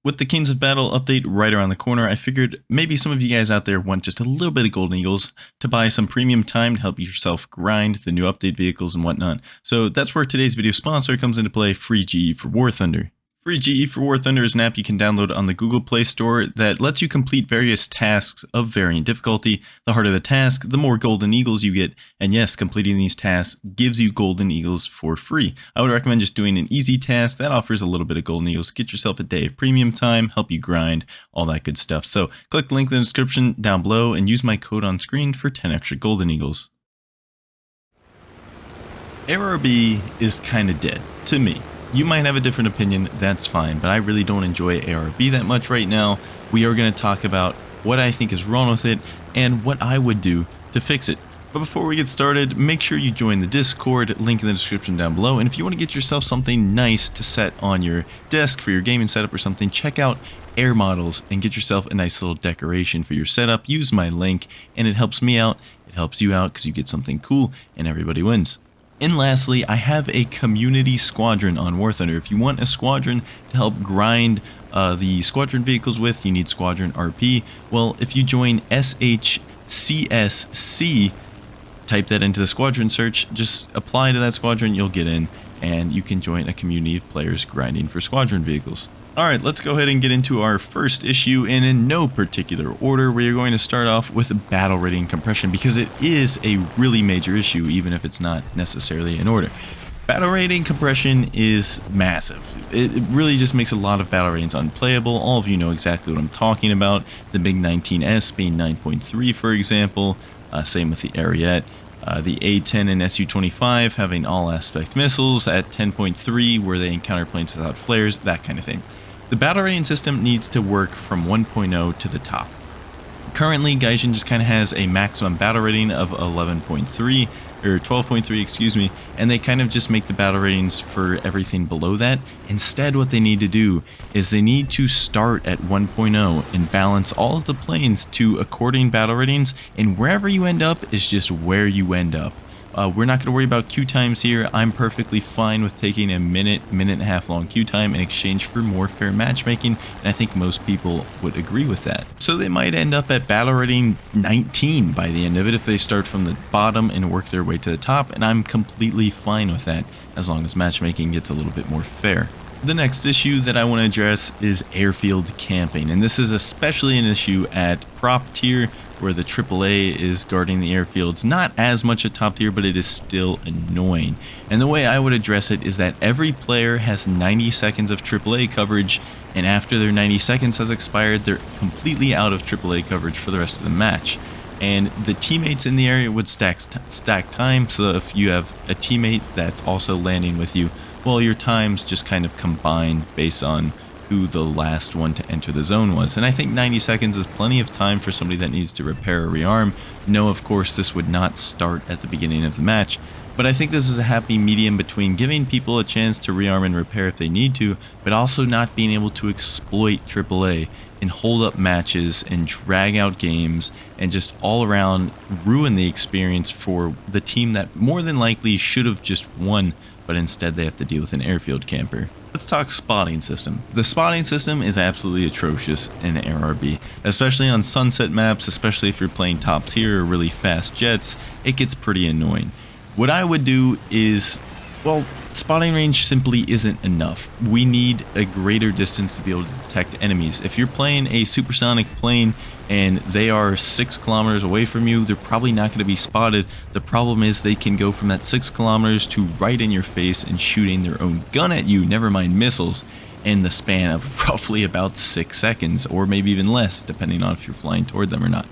With the Kings of Battle update right around the corner, I figured maybe some of you guys out there want just a little bit of Golden Eagles to buy some premium time to help yourself grind the new update vehicles and whatnot. So that's where today's video sponsor comes into play, Free GE for War Thunder. Free GE for War Thunder is an app you can download on the Google Play Store that lets you complete various tasks of varying difficulty. The harder the task, the more Golden Eagles you get, and yes, completing these tasks gives you Golden Eagles for free. I would recommend just doing an easy task that offers a little bit of Golden Eagles. Get yourself a day of premium time, help you grind, all that good stuff. So click the link in the description down below and use my code on screen for 10 extra Golden Eagles. ARB is kind of dead, to me. You might have a different opinion, that's fine, but I really don't enjoy ARB that much right now. We are going to talk about what I think is wrong with it and what I would do to fix it. But before we get started, make sure you join the Discord, link in the description down below. And if you want to get yourself something nice to set on your desk for your gaming setup or something, check out Air Models and get yourself a nice little decoration for your setup. Use my link and it helps me out, it helps you out because you get something cool and everybody wins. And lastly, I have a community squadron on War Thunder. If you want a squadron to help grind the squadron vehicles with, you need squadron RP. Well, if you join SHCSC, type that into the squadron search, just apply to that squadron, you'll get in, and you can join a community of players grinding for squadron vehicles. Alright, let's go ahead and get into our first issue, and in no particular order, we are going to start off with battle rating compression because it is a really major issue, even if it's not necessarily in order. Battle rating compression is massive. It really just makes a lot of battle ratings unplayable. All of you know exactly what I'm talking about. The MiG 19S being 9.3, for example. Same with the Ariete. The A-10 and Su-25 having all aspect missiles at 10.3 where they encounter planes without flares, that kind of thing. The battle rating system needs to work from 1.0 to the top. Currently, Gaijin just kind of has a maximum battle rating of 11.3, or 12.3, excuse me, and they kind of just make the battle ratings for everything below that. Instead, what they need to do is they need to start at 1.0 and balance all of the planes to according battle ratings, and wherever you end up is just where you end up. We're not going to worry about queue times here. I'm perfectly fine with taking a minute and a half long queue time in exchange for more fair matchmaking, and I think most people would agree with that. So they might end up at battle rating 19 by the end of it if they start from the bottom and work their way to the top, and I'm completely fine with that as long as matchmaking gets a little bit more fair. The next issue that I want to address is Airfield Camping, and this is especially an issue at prop tier where the AAA is guarding the airfields. Not as much at top tier, but it is still annoying. And the way I would address it is that every player has 90 seconds of AAA coverage, and after their 90 seconds has expired, they're completely out of AAA coverage for the rest of the match. And the teammates in the area would stack time, so if you have a teammate that's also landing with you, well, your times just kind of combine based on who the last one to enter the zone was. And I think 90 seconds is plenty of time for somebody that needs to repair or rearm. No, of course, this would not start at the beginning of the match, but I think this is a happy medium between giving people a chance to rearm and repair if they need to, but also not being able to exploit AAA and hold up matches and drag out games and just all around ruin the experience for the team that more than likely should have just won, but instead they have to deal with an airfield camper. Let's talk spotting system. The spotting system is absolutely atrocious in ARB, especially on sunset maps, especially if you're playing top tier or really fast jets, it gets pretty annoying. What I would do is, well, spotting range simply isn't enough. We need a greater distance to be able to detect enemies. If you're playing a supersonic plane and they are 6 kilometers away from you, they're probably not going to be spotted. The problem is they can go from that 6 kilometers to right in your face and shooting their own gun at you, never mind missiles, in the span of roughly about 6 seconds, or maybe even less, depending on if you're flying toward them or not.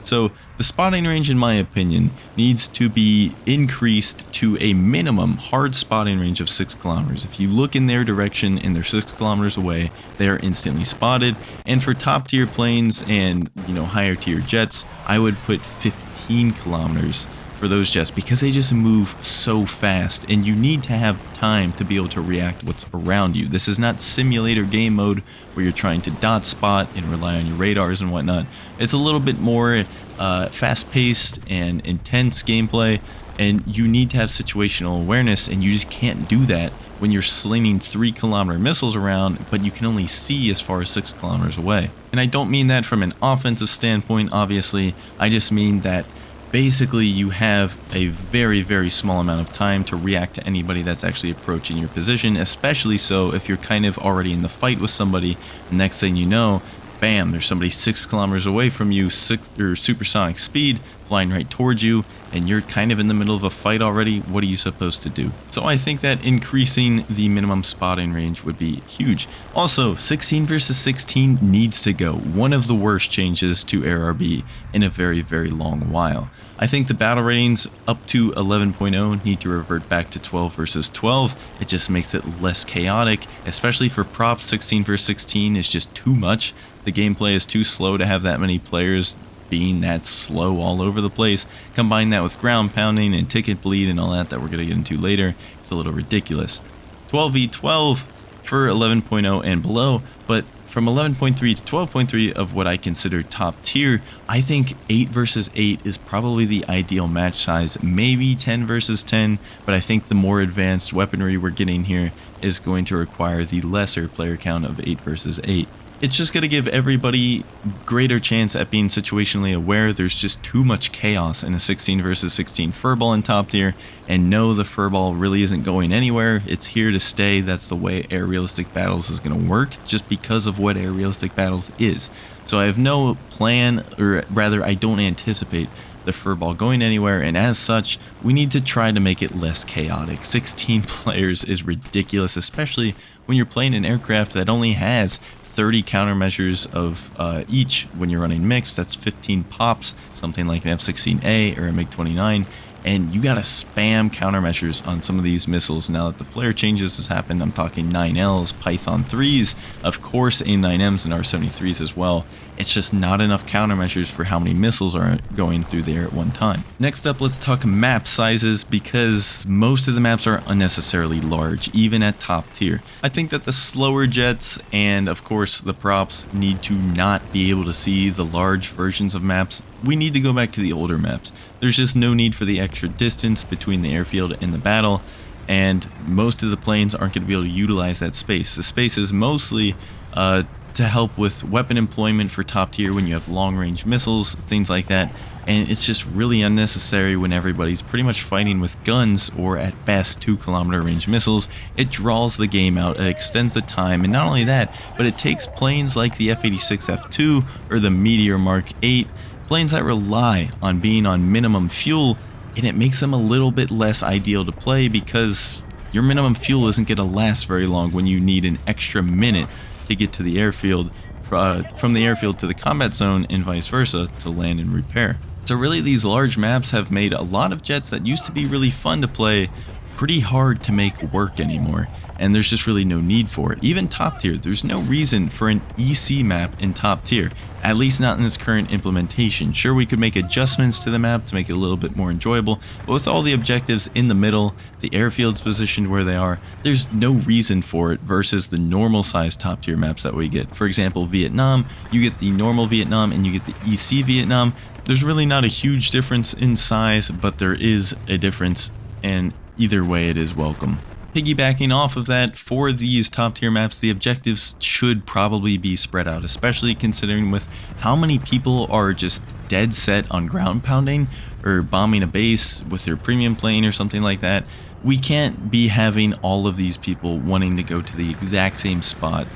So the spotting range, in my opinion, needs to be increased to a minimum hard spotting range of 6 kilometers. If you look in their direction and they're 6 kilometers away, they are instantly spotted. And for top tier planes and, higher tier jets, I would put 15 kilometers for those jets because they just move so fast and you need to have time to be able to react to what's around you. This is not simulator game mode where you're trying to dot spot and rely on your radars and whatnot. It's a little bit more fast-paced and intense gameplay, and you need to have situational awareness, and you just can't do that when you're slinging 3-kilometer missiles around, but you can only see as far as 6 kilometers away. And I don't mean that from an offensive standpoint, obviously. I just mean that basically you have a very, very small amount of time to react to anybody that's actually approaching your position, especially so if you're kind of already in the fight with somebody. The next thing you know, bam, there's somebody 6 kilometers away from you, supersonic speed, flying right towards you, and you're kind of in the middle of a fight already. What are you supposed to do? So I think that increasing the minimum spotting range would be huge. Also, 16 versus 16 needs to go. One of the worst changes to ARB in a very, very long while. I think the battle ratings up to 11.0 need to revert back to 12 versus 12. It just makes it less chaotic, especially for props. 16 versus 16 is just too much. The gameplay is too slow to have that many players being that slow all over the place. Combine that with ground pounding and ticket bleed and all that we're going to get into later. It's a little ridiculous. 12v12 for 11.0 and below, but from 11.3 to 12.3 of what I consider top tier, I think 8 versus 8 is probably the ideal match size, maybe 10 versus 10, but I think the more advanced weaponry we're getting here is going to require the lesser player count of 8 versus 8. It's just going to give everybody greater chance at being situationally aware. There's just too much chaos in a 16 versus 16 furball in top tier, and no, the furball really isn't going anywhere. It's here to stay. That's the way Air Realistic Battles is going to work, just because of what Air Realistic Battles is. So I have no plan, or rather I don't anticipate the furball going anywhere, and as such, we need to try to make it less chaotic. 16 players is ridiculous, especially when you're playing an aircraft that only has 30 countermeasures of each. When you're running mixed, that's 15 pops, something like an F-16A or a MiG-29, and you gotta spam countermeasures on some of these missiles. Now that the flare changes has happened, I'm talking 9Ls, Python 3s, of course A9Ms and R73s as well. It's just not enough countermeasures for how many missiles are going through the air at one time. Next up, let's talk map sizes, because most of the maps are unnecessarily large, even at top tier. I think that the slower jets and of course the props need to not be able to see the large versions of maps. We need to go back to the older maps. There's just no need for the extra distance between the airfield and the battle, and most of the planes aren't going to be able to utilize that space. The space is mostly to help with weapon employment for top tier when you have long range missiles, things like that, and it's just really unnecessary when everybody's pretty much fighting with guns or at best 2-kilometer range missiles. It draws the game out, it extends the time, and not only that, but it takes planes like the F-86F2 or the Meteor Mark 8, planes that rely on being on minimum fuel, and it makes them a little bit less ideal to play, because your minimum fuel isn't going to last very long when you need an extra minute to get to the airfield, from the airfield to the combat zone, and vice versa to land and repair. So really, these large maps have made a lot of jets that used to be really fun to play pretty hard to make work anymore, and there's just really no need for it. Even top tier, there's no reason for an EC map in top tier, at least not in its current implementation. Sure, we could make adjustments to the map to make it a little bit more enjoyable, but with all the objectives in the middle, the airfields positioned where they are, there's no reason for it versus the normal size top tier maps that we get. For example, Vietnam, you get the normal Vietnam and you get the EC Vietnam. There's really not a huge difference in size, but there is a difference, and either way it is welcome. Piggybacking off of that, for these top tier maps, the objectives should probably be spread out, especially considering with how many people are just dead set on ground pounding or bombing a base with their premium plane or something like that. We can't be having all of these people wanting to go to the exact same spot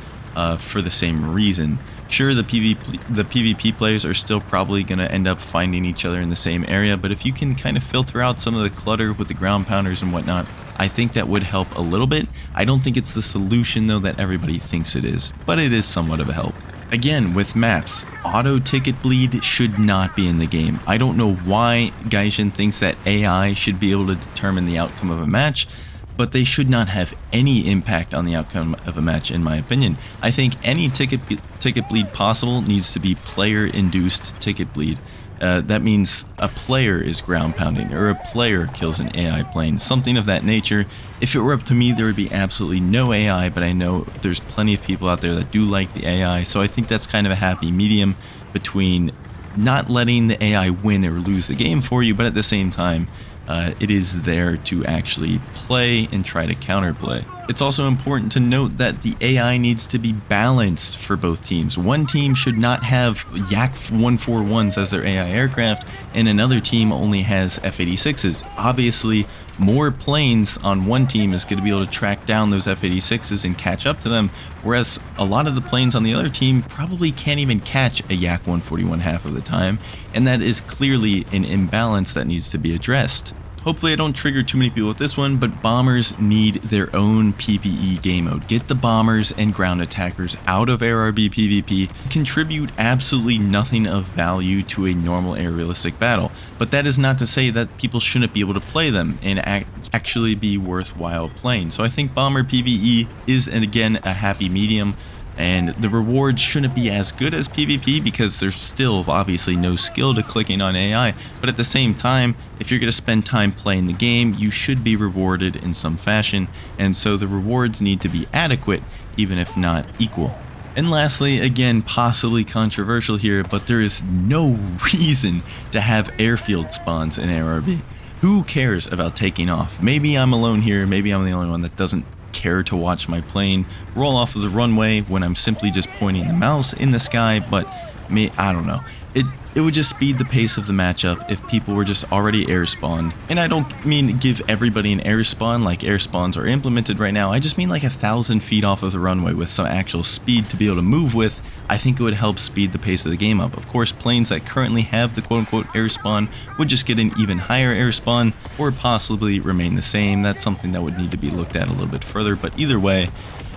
for the same reason. Sure, the PvP players are still probably going to end up finding each other in the same area, but if you can kind of filter out some of the clutter with the ground pounders and whatnot, I think that would help a little bit. I don't think it's the solution though that everybody thinks it is, but it is somewhat of a help. Again, with maps, auto ticket bleed should not be in the game. I don't know why Gaijin thinks that AI should be able to determine the outcome of a match, but they should not have any impact on the outcome of a match, in my opinion. I think any ticket bleed possible needs to be player-induced ticket bleed. That means a player is ground pounding, or a player kills an AI plane, something of that nature. If it were up to me, there would be absolutely no AI, but I know there's plenty of people out there that do like the AI, so I think that's kind of a happy medium between not letting the AI win or lose the game for you, but at the same time, it is there to actually play and try to counterplay. It's also important to note that the AI needs to be balanced for both teams. One team should not have Yak 141s as their AI aircraft, and another team only has F-86s. Obviously, more planes on one team is going to be able to track down those F-86s and catch up to them, whereas a lot of the planes on the other team probably can't even catch a Yak 141 half of the time, and that is clearly an imbalance that needs to be addressed. Hopefully I don't trigger too many people with this one, but bombers need their own PvE game mode. Get the bombers and ground attackers out of ARB PvP, contribute absolutely nothing of value to a normal air realistic battle. But that is not to say that people shouldn't be able to play them and actually be worthwhile playing. So I think bomber PvE is, and again, a happy medium. And the rewards shouldn't be as good as PvP because there's still obviously no skill to clicking on AI, but at the same time, if you're going to spend time playing the game, you should be rewarded in some fashion, and so the rewards need to be adequate, even if not equal. And lastly, again, possibly controversial here, but there is no reason to have airfield spawns in ARB. Who cares about taking off? Maybe I'm alone here, maybe I'm the only one that doesn't care to watch my plane roll off of the runway when I'm simply just pointing the mouse in the sky, but I don't know. It would just speed the pace of the matchup if people were just already air spawned. And I don't mean give everybody an air spawn like air spawns are implemented right now. I just mean like 1,000 feet off of the runway with some actual speed to be able to move with. I think it would help speed the pace of the game up. Of course, planes that currently have the quote-unquote air spawn would just get an even higher air spawn or possibly remain the same. That's something that would need to be looked at a little bit further, but either way,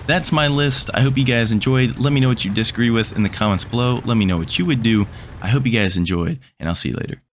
that's my list. I hope you guys enjoyed. Let me know what you disagree with in the comments below. Let me know what you would do. I hope you guys enjoyed, and I'll see you later.